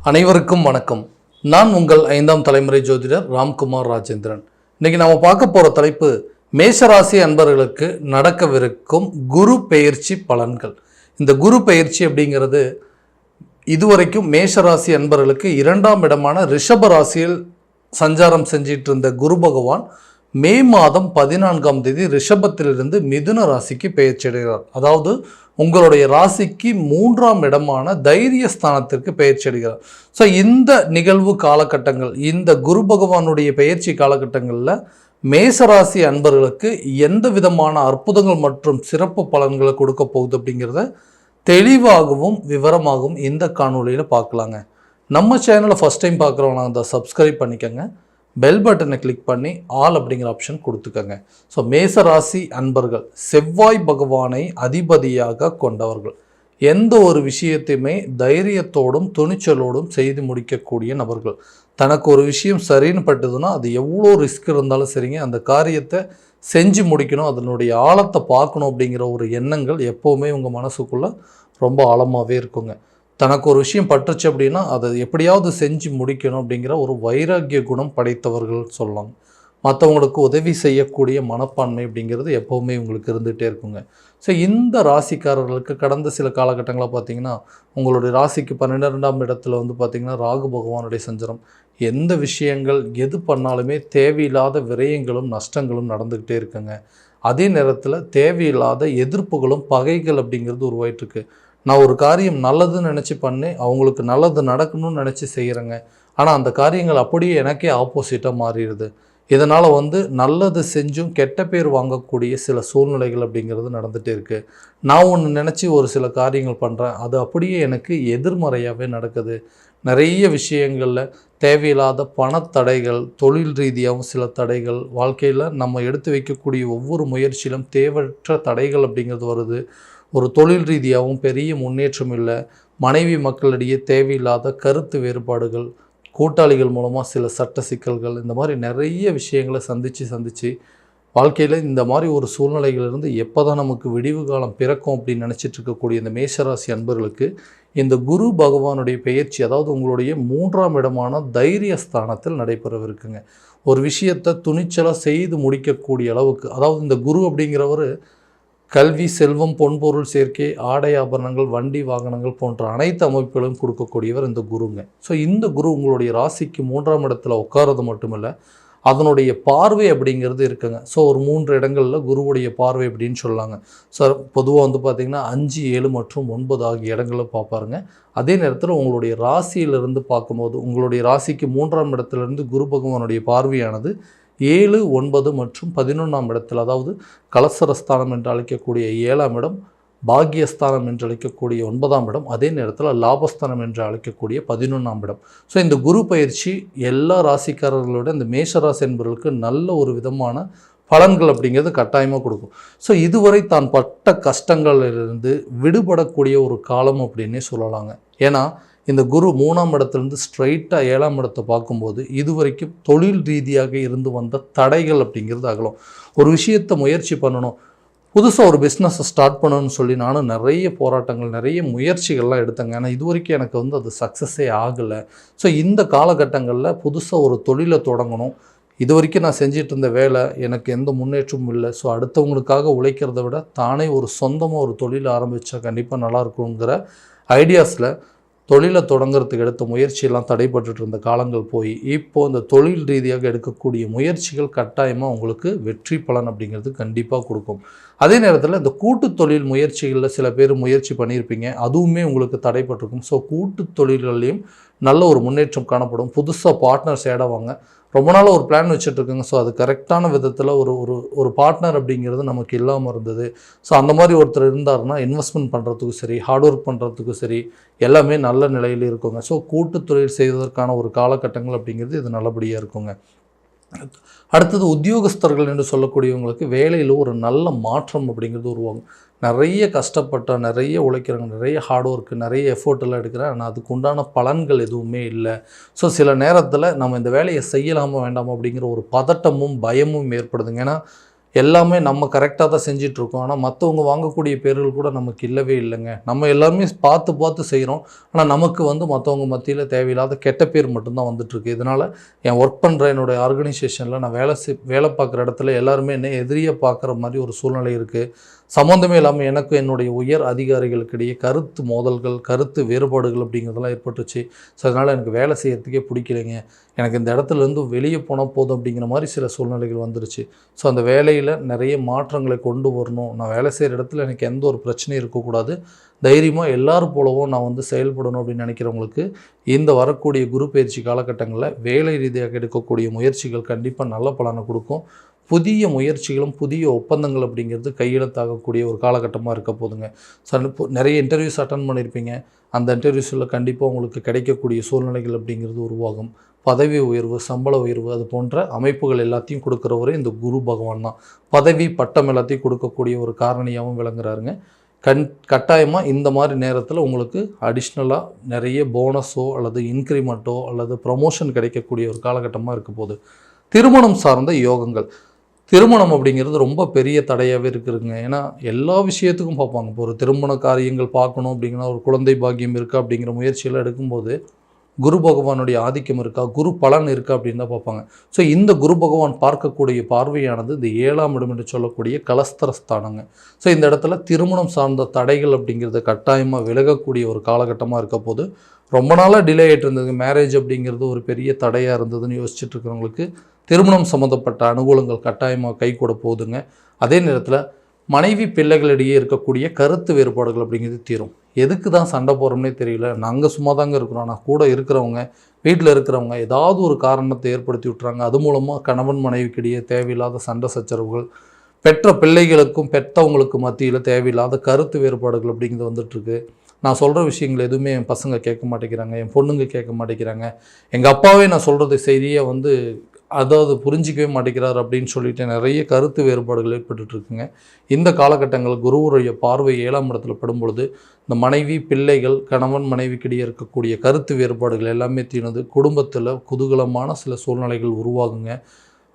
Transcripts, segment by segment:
அனைவருக்கும் வணக்கம். நான் உங்கள் 5ஆம் தலைமுறை ஜோதிடர் ராம்குமார் ராஜேந்திரன். இன்னைக்கு நாம பார்க்க போற தலைப்பு மேஷராசி அன்பர்களுக்கு நடக்கவிருக்கும் குரு பெயர்ச்சி பலன்கள். இந்த குரு பெயர்ச்சி அப்படிங்கிறது இதுவரைக்கும் மேஷராசி அன்பர்களுக்கு 2ஆம் இடமான ரிஷப ராசியில் சஞ்சாரம் செஞ்சிட்டு இருந்த குரு பகவான் மே மாதம் 14ஆம் தேதி ரிஷபத்திலிருந்து மிதுன ராசிக்கு பெயர்ச்சி அடைகிறார். அதாவது உங்களுடைய ராசிக்கு 3ஆம் இடமான தைரிய ஸ்தானத்திற்கு பெயர்ச்சி அடைகிறார். ஸோ இந்த நிகழ்வு காலகட்டங்கள், இந்த குரு பகவானுடைய பெயர்ச்சி காலகட்டங்களில் மேசராசி அன்பர்களுக்கு எந்த விதமான அற்புதங்கள் மற்றும் சிறப்பு பலன்களை கொடுக்க போகுது அப்படிங்கிறத தெளிவாகவும் விவரமாகவும் இந்த காணொலியில் பார்க்கலாங்க. நம்ம சேனலை ஃபஸ்ட் டைம் பார்க்குறவங்க அதை சப்ஸ்கிரைப் பண்ணிக்கோங்க, பெல் பட்டனை கிளிக் பண்ணி ஆல் அப்படிங்கிற ஆப்ஷன் கொடுத்துக்கோங்க. ஸோ மேசராசி அன்பர்கள் செவ்வாய் பகவானை அதிபதியாக கொண்டவர்கள். எந்த ஒரு விஷயத்தையுமே தைரியத்தோடும் துணிச்சலோடும் செய்து முடிக்கக்கூடிய நபர்கள். தனக்கு ஒரு விஷயம் சரின்னு பட்டதுன்னா அது எவ்வளோ ரிஸ்க் இருந்தாலும் சரிங்க, அந்த காரியத்தை செஞ்சு முடிக்கணும், அதனுடைய ஆழத்தை பார்க்கணும் அப்படிங்கிற ஒரு எண்ணங்கள் எப்போவுமே உங்கள் மனசுக்குள்ளே ரொம்ப ஆழமாகவே இருக்குங்க. தனக்கு ஒரு விஷயம் பட்டுருச்சு அப்படின்னா அதை எப்படியாவது செஞ்சு முடிக்கணும் அப்படிங்கிற ஒரு வைராக்கிய குணம் படைத்தவர்கள் சொல்லலாம். மற்றவங்களுக்கு உதவி செய்யக்கூடிய மனப்பான்மை அப்படிங்கிறது எப்போவுமே உங்களுக்கு இருந்துகிட்டே இருக்குங்க. ஸோ இந்த ராசிக்காரர்களுக்கு கடந்த சில காலகட்டங்களாக பார்த்திங்கன்னா உங்களுடைய ராசிக்கு 12ஆம் இடத்துல பார்த்திங்கன்னா ராகு பகவானுடைய சஞ்சாரம். எந்த விஷயங்கள் எது பண்ணாலுமே தேவையில்லாத விரயங்களும் நஷ்டங்களும் நடந்துக்கிட்டே இருக்குங்க. அதே நேரத்தில் தேவையில்லாத எதிர்ப்புகளும் பகைகள் அப்படிங்கிறது உருவாயிட்ருக்கு. நான் ஒரு காரியம் நல்லதுன்னு நினச்சி பண்ணி அவங்களுக்கு நல்லது நடக்கணும்னு நினச்சி செய்கிறேங்க, ஆனால் அந்த காரியங்கள் அப்படியே எனக்கே ஆப்போசிட்டாக மாறிடுது. இதனால் நல்லது செஞ்சும் கெட்ட பேர் வாங்கக்கூடிய சில சூழ்நிலைகள் அப்படிங்கிறது நடந்துகிட்டே இருக்குது. நான் ஒன்று நினச்சி ஒரு சில காரியங்கள் பண்ணுறேன், அது அப்படியே எனக்கு எதிர்மறையாகவே நடக்குது. நிறைய விஷயங்களில் தேவையில்லாத பணத்தடைகள், தொழில் ரீதியாகவும் சில தடைகள், வாழ்க்கையில் நம்ம எடுத்து வைக்கக்கூடிய ஒவ்வொரு முயற்சியிலும் தேவையற்ற தடைகள் அப்படிங்கிறது வருது. ஒரு தொழில் ரீதியாகவும் பெரிய முன்னேற்றம் இல்லை. மனைவி மக்களிடையே தேவையில்லாத கருத்து வேறுபாடுகள், கூட்டாளிகள் மூலமாக சில சட்ட சிக்கல்கள், இந்த மாதிரி நிறைய விஷயங்களை சந்தித்து வாழ்க்கையில் இந்த மாதிரி ஒரு சூழ்நிலைகளிலிருந்து எப்போ தான் நமக்கு விடிவு காலம் பிறக்கும் அப்படின்னு நினச்சிட்டு இருக்கக்கூடிய இந்த மேஷராசி அன்பர்களுக்கு இந்த குரு பகவானுடைய பெயர்ச்சி, அதாவது உங்களுடைய 3ஆம் இடமான தைரிய ஸ்தானத்தில் நடைபெறவிருக்குங்க. ஒரு விஷயத்தை துணிச்சலாக செய்து முடிக்கக்கூடிய அளவுக்கு, அதாவது இந்த குரு அப்படிங்கிறவர் கல்வி, செல்வம், பொன்பொருள் சேர்க்கை, ஆடை ஆபரணங்கள், வண்டி வாகனங்கள் போன்ற அனைத்து அமைப்புகளும் கொடுக்கக்கூடியவர் இந்த குருங்க. ஸோ இந்த குரு உங்களுடைய ராசிக்கு 3ஆம் இடத்துல உட்காரது மட்டுமில்லை, அதனுடைய பார்வை அப்படிங்கிறது இருக்குங்க. ஸோ ஒரு 3 இடங்களில் குருவுடைய பார்வை அப்படின்னு சொல்லாங்க. ஸோ பொதுவாக பார்த்திங்கன்னா 5, 7 மற்றும் 9 ஆகிய இடங்களில் பார்ப்பாருங்க. அதே நேரத்தில் உங்களுடைய ராசியிலிருந்து பார்க்கும்போது உங்களுடைய ராசிக்கு 3ஆம் இடத்துலேருந்து குரு பகவானுடைய பார்வையானது 7, 9 மற்றும் 11ஆம் இடத்தில், அதாவது கலசரஸ்தானம் என்று அழைக்கக்கூடிய 7ஆம் இடம், பாக்கியஸ்தானம் என்று அழைக்கக்கூடிய 9ஆம் இடம், அதே நேரத்தில் லாபஸ்தானம் என்று அழைக்கக்கூடிய 11ஆம் இடம். ஸோ இந்த குரு பயிற்சி எல்லா ராசிக்காரர்களோட இந்த மேஷராசி என்பவர்களுக்கு நல்ல ஒரு விதமான பலன்கள் அப்படிங்கிறது கட்டாயமாக கொடுக்கும். ஸோ இதுவரை தான் பட்ட கஷ்டங்களிலிருந்து விடுபடக்கூடிய ஒரு காலம் அப்படின்னே சொல்லலாங்க. ஏன்னா இந்த குரு 3ஆம் இடத்துலேருந்து ஸ்ட்ரைட்டாக 7ஆம் இடத்தை பார்க்கும்போது இதுவரைக்கும் தொழில் ரீதியாக இருந்து வந்த தடைகள் அப்படிங்கிறது அகலும். ஒரு விஷயத்தை முயற்சி பண்ணணும், புதுசாக ஒரு பிஸ்னஸை ஸ்டார்ட் பண்ணணும்னு சொல்லி நானும் நிறைய போராட்டங்கள், நிறைய முயற்சிகள்லாம் எடுத்தேங்க. ஆனால் இது வரைக்கும் எனக்கு அது சக்ஸஸே ஆகலை. ஸோ இந்த காலகட்டங்களில் புதுசாக ஒரு தொழிலை தொடங்கணும். இது வரைக்கும் நான் செஞ்சிட்டு இருந்த வேலை எனக்கு எந்த முன்னேற்றமும் இல்லை. ஸோ அடுத்தவங்களுக்காக உழைக்கிறத விட தானே ஒரு சொந்தமாக ஒரு தொழில் ஆரம்பித்தா கண்டிப்பாக நல்லாயிருக்குங்கிற ஐடியாஸில் தொழிலை தொடங்கிறதுக்கு எடுத்த முயற்சியெல்லாம் தடைப்பட்டு இருந்த காலங்கள் போய் இப்போது இந்த தொழில் ரீதியாக எடுக்கக்கூடிய முயற்சிகள் கட்டாயமாக உங்களுக்கு வெற்றி பலன் அப்படிங்கிறது கண்டிப்பாக கொடுக்கும். அதே நேரத்தில் இந்த கூட்டு தொழில் முயற்சிகளில் சில பேர் முயற்சி பண்ணியிருப்பீங்க, அதுவுமே உங்களுக்கு தடைப்பட்டிருக்கும். ஸோ கூட்டு தொழில்கள்லேயும் நல்ல ஒரு முன்னேற்றம் காணப்படும். புதுசாக பார்ட்னர்ஸ் ஆடுவாங்க. ரொம்ப நாளாக ஒரு பிளான் வச்சுட்ருக்குங்க. ஸோ அது கரெக்டான விதத்தில் ஒரு பார்ட்னர் அப்படிங்கிறது நமக்கு இல்லாமல் இருந்தது. ஸோ அந்த மாதிரி ஒருத்தர் இருந்தாருன்னா இன்வெஸ்ட்மெண்ட் பண்ணுறதுக்கும் சரி, ஹார்ட் ஒர்க் பண்ணுறதுக்கும் சரி, எல்லாமே நல்ல நிலையில் இருக்குங்க. ஸோ கூட்டு தொழில் செய்வதற்கான ஒரு காலகட்டங்கள் அப்படிங்கிறது இது நல்லபடியாக இருக்குங்க. அடுத்தது உத்தியோகஸ்தர்கள் என்று சொல்லக்கூடியவங்களுக்கு வேலையில் ஒரு நல்ல மாற்றம் அப்படிங்கிறது உருவாகும். நிறைய கஷ்டப்பட்ட, நிறைய உழைக்கிறாங்க, நிறைய ஹார்ட் ஒர்க்கு, நிறைய எஃபோர்ட் எல்லாம் எடுக்கிறேன், ஆனால் அதுக்கு உண்டான பலன்கள் எதுவுமே இல்லை. ஸோ சில நேரத்தில் நம்ம இந்த வேலையை செய்யலாமா வேண்டாமா அப்படிங்கிற ஒரு பதட்டமும் பயமும் ஏற்படுதுங்க. ஏன்னா எல்லாமே நம்ம கரெக்டாக தான் செஞ்சிட்ருக்கோம். ஆனால் மற்றவங்க வாங்கக்கூடிய பேர்கள் கூட நமக்கு இல்லவே இல்லைங்க. நம்ம எல்லாருமே பார்த்து பார்த்து செய்கிறோம். ஆனால் நமக்கு வந்து மற்றவங்க மத்தியில் தேவையில்லாத கெட்ட பேர் மட்டும்தான் வந்துட்டுருக்கு. இதனால் என் ஒர்க் பண்ணுற என்னுடைய ஆர்கனைசேஷனில் நான் வேலை பார்க்குற இடத்துல எல்லாருமே என்ன எதிரியாக பார்க்குற மாதிரி ஒரு சூழ்நிலை இருக்குது. சம்மந்தமே இல்லாமல் எனக்கு என்னுடைய உயர் அதிகாரிகளுக்கிடையே கருத்து மோதல்கள், கருத்து வேறுபாடுகள் அப்படிங்கிறதெல்லாம் ஏற்பட்டுச்சு. ஸோ அதனால் எனக்கு வேலை செய்கிறதுக்கே பிடிக்கலைங்க. எனக்கு இந்த இடத்துலேருந்து வெளியே போனால் போதும் அப்படிங்கிற மாதிரி சில சூழ்நிலைகள் வந்துருச்சு. ஸோ அந்த வேலையில் நிறைய மாற்றங்களை கொண்டு வரணும். நான் வேலை செய்கிற இடத்துல எனக்கு எந்த ஒரு பிரச்சனையும் இருக்கக்கூடாது. தைரியமாக எல்லோரும் போலவும் நான் வந்து செயல்படணும் அப்படின்னு நினைக்கிறவங்களுக்கு இந்த வரக்கூடிய குரு பயிற்சி காலகட்டங்களில் வேலை ரீதியாக எடுக்கக்கூடிய முயற்சிகள் கண்டிப்பாக நல்ல பலனை கொடுக்கும். புதிய முயற்சிகளும் புதிய ஒப்பந்தங்கள் அப்படிங்கிறது கையெழுத்தாகக்கூடிய ஒரு காலகட்டமாக இருக்க போதுங்க. நிறைய இன்டர்வியூஸ் அட்டன் பண்ணியிருப்பீங்க. அந்த இன்டர்வியூஸில் கண்டிப்பாக உங்களுக்கு கிடைக்கக்கூடிய சூழ்நிலைகள் அப்படிங்கிறது உருவாகும். பதவி உயர்வு, சம்பள உயர்வு, அது போன்ற அமைப்புகள் எல்லாத்தையும் கொடுக்குறவரே இந்த குரு பகவான் தான். பதவி பட்டம் எல்லாத்தையும் கொடுக்கக்கூடிய ஒரு காரணியாகவும் விளங்குறாருங்க. கட்டாயமாக இந்த மாதிரி நேரத்தில் உங்களுக்கு அடிஷ்னலாக நிறைய போனஸோ அல்லது இன்க்ரிமெண்ட்டோ அல்லது ப்ரமோஷன் கிடைக்கக்கூடிய ஒரு காலகட்டமாக இருக்க போகுது. திருமணம் சார்ந்த யோகங்கள். திருமணம் அப்படிங்கிறது ரொம்ப பெரிய தடையாகவே இருக்குதுங்க. ஏன்னா எல்லா விஷயத்துக்கும் பார்ப்பாங்க. இப்போ ஒரு திருமண காரியங்கள் பார்க்கணும் அப்படிங்கன்னா, ஒரு குழந்தை பாக்கியம் இருக்கா அப்படிங்கிற முயற்சியெல்லாம் எடுக்கும்போது குரு பகவானுடைய ஆதிக்கம் இருக்கா, குரு பலன் இருக்கா அப்படின்னு தான் பார்ப்பாங்க. ஸோ இந்த குரு பகவான் பார்க்கக்கூடிய பார்வையானது இந்த 7ஆம் இடம் என்று சொல்லக்கூடிய கலஸ்தரஸ்தானங்க. ஸோ இந்த இடத்துல திருமணம் சார்ந்த தடைகள் அப்படிங்கிறது கட்டாயமாக விலகக்கூடிய ஒரு காலகட்டமாக இருக்க போது. ரொம்ப நாளாக டிலே ஆகிட்டு இருந்தது. மேரேஜ் அப்படிங்கிறது ஒரு பெரிய தடையாக இருந்ததுன்னு யோசிச்சுட்டு இருக்கிறவங்களுக்கு திருமணம் சம்மந்தப்பட்ட அனுகூலங்கள் கட்டாயமாக கை கூட போகுதுங்க. அதே நேரத்தில் மனைவி பிள்ளைகளிடையே இருக்கக்கூடிய கருத்து வேறுபாடுகள் அப்படிங்கிறது தீரும். எதுக்கு தான் சண்டை போகிறோம்னே தெரியல, நாங்கள் சும்மா தாங்க இருக்கிறோம், ஆனால் கூட இருக்கிறவங்க, வீட்டில் இருக்கிறவங்க ஏதாவது ஒரு காரணத்தை ஏற்படுத்தி விட்டுறாங்க. அது மூலமாக கணவன் மனைவிக்கிடையே தேவையில்லாத சண்டை சச்சரவுகள், பெற்ற பிள்ளைகளுக்கும் பெற்றவங்களுக்கு மத்தியில் தேவையில்லாத கருத்து வேறுபாடுகள் அப்படிங்கிறது வந்துட்டுருக்கு. நான் சொல்கிற விஷயங்கள் எதுவுமே என் பசங்க கேட்க மாட்டேங்கிறாங்க, என் பொண்ணுங்க கேட்க மாட்டேங்கிறாங்க, எங்கள் அப்பாவே நான் சொல்கிறது செய்தியை வந்து அதாவது புரிஞ்சிக்கவே மாட்டேங்கிறார் அப்படின்னு சொல்லிட்டு நிறைய கருத்து வேறுபாடுகள் ஏற்பட்டுருக்குங்க. இந்த காலகட்டங்கள் குருவுடைய பார்வை 7ஆம் இடத்துல படும்பொழுது இந்த மனைவி பிள்ளைகள் கணவன் மனைவிக்கிடையே இருக்கக்கூடிய கருத்து வேறுபாடுகள் எல்லாமே தீர்ந்து குடும்பத்தில் குதூகலமான சில சூழ்நிலைகள் உருவாகுங்க.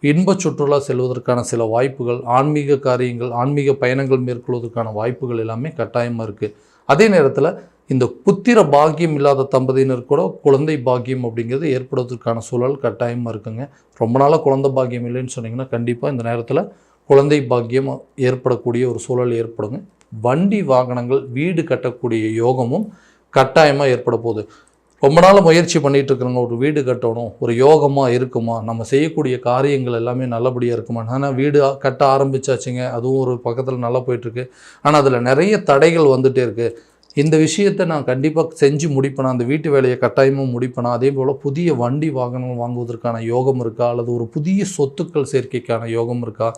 இன்ப சுற்றுலா செல்வதற்கான சில வாய்ப்புகள், ஆன்மீக காரியங்கள், ஆன்மீக பயணங்கள் மேற்கொள்வதற்கான வாய்ப்புகள் எல்லாமே கட்டாயமாக இருக்குது. அதே நேரத்தில் இந்த புத்திர பாக்கியம் இல்லாத தம்பதியினர் கூட குழந்தை பாக்கியம் அப்படிங்கிறது ஏற்படுவதற்கான சூழல் கட்டாயமாக இருக்குங்க. ரொம்ப நாளாக குழந்தை பாக்கியம் இல்லைன்னு சொன்னிங்கன்னா கண்டிப்பாக இந்த நேரத்தில் குழந்தை பாக்கியம் ஏற்படக்கூடிய ஒரு சூழல் ஏற்படுங்க. வண்டி வாகனங்கள், வீடு கட்டக்கூடிய யோகமும் கட்டாயமாக ஏற்பட போகுது. ரொம்ப நாள் முயற்சி பண்ணிகிட்டு இருக்கிறவங்க ஒரு வீடு கட்டணும், ஒரு யோகமாக இருக்குமா, நம்ம செய்யக்கூடிய காரியங்கள் எல்லாமே நல்லபடியாக இருக்குமா. ஆனால் வீடு கட்ட ஆரம்பித்தாச்சுங்க, அதுவும் ஒரு பக்கத்தில் நல்லா போயிட்டுருக்கு. ஆனால் அதில் நிறைய தடைகள் வந்துகிட்டே இருக்குது. இந்த விஷயத்தை நான் கண்டிப்பாக செஞ்சு முடிப்பேனா, அந்த வீட்டு வேலையை கட்டாயமாக முடிப்பேனா, அதே போல் புதிய வண்டி வாகனம் வாங்குவதற்கான யோகம் இருக்கா, அல்லது ஒரு புதிய சொத்துக்கள் சேர்க்கைக்கான யோகம் இருக்கா,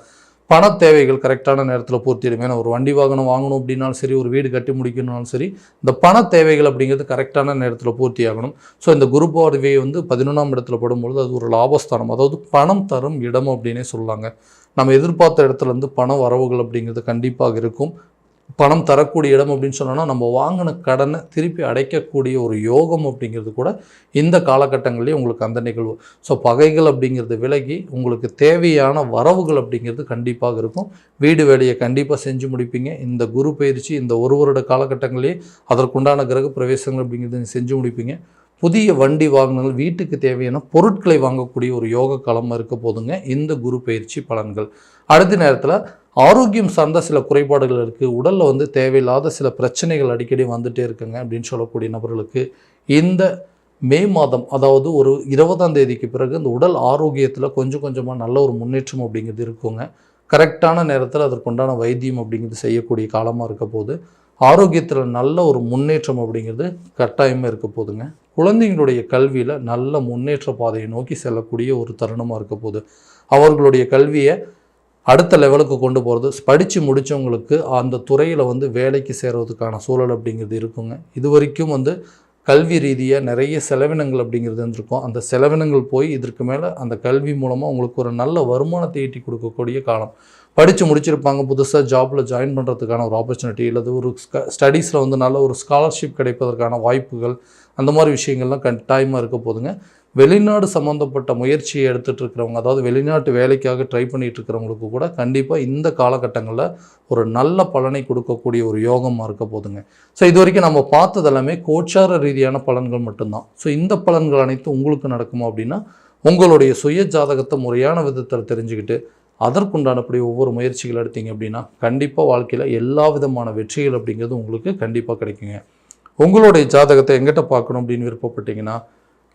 பண தேவைகள் கரெக்டான நேரத்தில் பூர்த்திடும். ஏன்னா ஒரு வண்டி வாகனம் வாங்கணும் அப்படின்னாலும் சரி, ஒரு வீடு கட்டி முடிக்கணும்னாலும் சரி, இந்த பண தேவைகள் அப்படிங்கிறது கரெக்டான நேரத்தில் பூர்த்தி ஆகணும். ஸோ இந்த குரு பார்வை வந்து 11ஆம் இடத்துல படும்பொழுது அது ஒரு லாபஸ்தானம், அதாவது பணம் தரும் இடம் அப்படின்னே சொல்லலாங்க. நம்ம எதிர்பார்த்த இடத்துலேருந்து பண வரவுகள் அப்படிங்கிறது கண்டிப்பாக இருக்கும். பணம் தரக்கூடிய இடம் அப்படின்னு சொன்னோன்னா நம்ம வாங்கின கடனை திருப்பி அடைக்கக்கூடிய ஒரு யோகம் அப்படிங்கிறது கூட இந்த காலகட்டங்கள்லேயே உங்களுக்கு அந்த நிகழ்வு. ஸோ பகைகள் அப்படிங்கிறது விலகி உங்களுக்கு தேவையான வரவுகள் அப்படிங்கிறது கண்டிப்பாக இருக்கும். வீடு வேலையை கண்டிப்பாக செஞ்சு முடிப்பீங்க. இந்த குரு பயிற்சி இந்த ஒரு வருட காலகட்டங்கள்லேயே அதற்குண்டான கிரக பிரவேசங்கள் அப்படிங்கிறது செஞ்சு முடிப்பீங்க. புதிய வண்டி வாகனங்கள், வீட்டுக்கு தேவையான பொருட்களை வாங்கக்கூடிய ஒரு யோக காலமாக இருக்க போதுங்க இந்த குரு பயிற்சி பலன்கள். அடுத்த நேரத்தில் ஆரோக்கியம் சார்ந்த சில குறைபாடுகள் இருக்குது, உடலில் வந்து தேவையில்லாத சில பிரச்சனைகள் அடிக்கடி வந்துகிட்டே இருக்குங்க அப்படின்னு சொல்லக்கூடிய நபர்களுக்கு இந்த மே மாதம், அதாவது ஒரு 20ஆம் தேதிக்கு பிறகு இந்த உடல் ஆரோக்கியத்தில் கொஞ்சம் கொஞ்சமாக நல்ல ஒரு முன்னேற்றம் அப்படிங்கிறது இருக்குங்க. கரெக்டான நேரத்தில் அதற்குண்டான வைத்தியம் அப்படிங்கிறது செய்யக்கூடிய காலமாக இருக்க போது ஆரோக்கியத்தில் நல்ல ஒரு முன்னேற்றம் அப்படிங்கிறது கட்டாயமாக இருக்க போதுங்க. குழந்தைங்களுடைய கல்வியில் நல்ல முன்னேற்ற பாதையை நோக்கி செல்லக்கூடிய ஒரு தருணமாக இருக்க போது அவர்களுடைய கல்வியை அடுத்த லெவலுக்கு கொண்டு போகிறது. படித்து முடித்தவங்களுக்கு அந்த துறையில் வந்து வேலைக்கு சேர்வதற்கான சூழல் அப்படிங்கிறது இருக்குங்க. இது வரைக்கும் வந்து கல்வி ரீதியாக நிறைய செலவினங்கள் அப்படிங்கிறது இருந்திருக்கும். அந்த செலவினங்கள் போய் இதற்கு மேலே அந்த கல்வி மூலமாக உங்களுக்கு ஒரு நல்ல வருமானத்தை ஈட்டி கொடுக்கக்கூடிய காலம். படித்து முடிச்சிருப்பாங்க, புதுசாக ஜாப்பில் ஜாயின் பண்ணுறதுக்கான ஒரு ஆப்பர்ச்சுனிட்டி, அல்லது ஒரு ஸ்டடீஸில் வந்து நல்ல ஒரு ஸ்காலர்ஷிப் கிடைப்பதற்கான வாய்ப்புகள், அந்த மாதிரி விஷயங்கள்லாம் கட்டாயமாக இருக்க போதுங்க. வெளிநாடு சம்மந்தப்பட்ட முயற்சியை எடுத்துகிட்டு இருக்கிறவங்க, அதாவது வெளிநாட்டு வேலைக்காக ட்ரை பண்ணிகிட்டு இருக்கிறவங்களுக்கு கூட கண்டிப்பாக இந்த காலகட்டங்களில் ஒரு நல்ல பலனை கொடுக்கக்கூடிய ஒரு யோகமாக இருக்க போதுங்க. ஸோ இது வரைக்கும் நம்ம பார்த்தது எல்லாமே கோச்சார ரீதியான பலன்கள் மட்டும்தான். ஸோ இந்த பலன்கள் அனைத்தும் உங்களுக்கு நடக்குமா அப்படின்னா, உங்களுடைய சுய ஜாதகத்தை முறையான விதத்தில் தெரிஞ்சுக்கிட்டு அதற்குண்டானபடி ஒவ்வொரு முயற்சிகள் எடுத்தீங்க அப்படின்னா கண்டிப்பாக வாழ்க்கையில் எல்லா விதமான வெற்றிகள் அப்படிங்கிறது உங்களுக்கு கண்டிப்பாக கிடைக்குங்க. உங்களுடைய ஜாதகத்தை எங்கிட்ட பார்க்கணும் அப்படின்னு விருப்பப்பட்டீங்கன்னா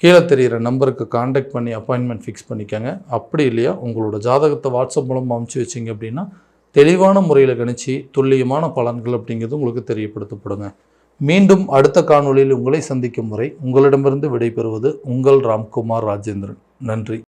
கீழே தெரிகிற நம்பருக்கு காண்டாக்ட் பண்ணி அப்பாயின்மெண்ட் ஃபிக்ஸ் பண்ணிக்கோங்க. அப்படி இல்லையா உங்களோட ஜாதகத்தை வாட்ஸ்அப் மூலம் அமுச்சு வச்சிங்க அப்படின்னா தெளிவான முறையில் கணிச்சு துல்லியமான பலன்கள் அப்படிங்கிறது உங்களுக்கு தெரியப்படுத்தப்படுங்க. மீண்டும் அடுத்த காணொளியில் உங்களை சந்திக்கும் வரை உங்களிடமிருந்து விடைபெறுவது உங்கள் ராம்குமார் ராஜேந்திரன். நன்றி.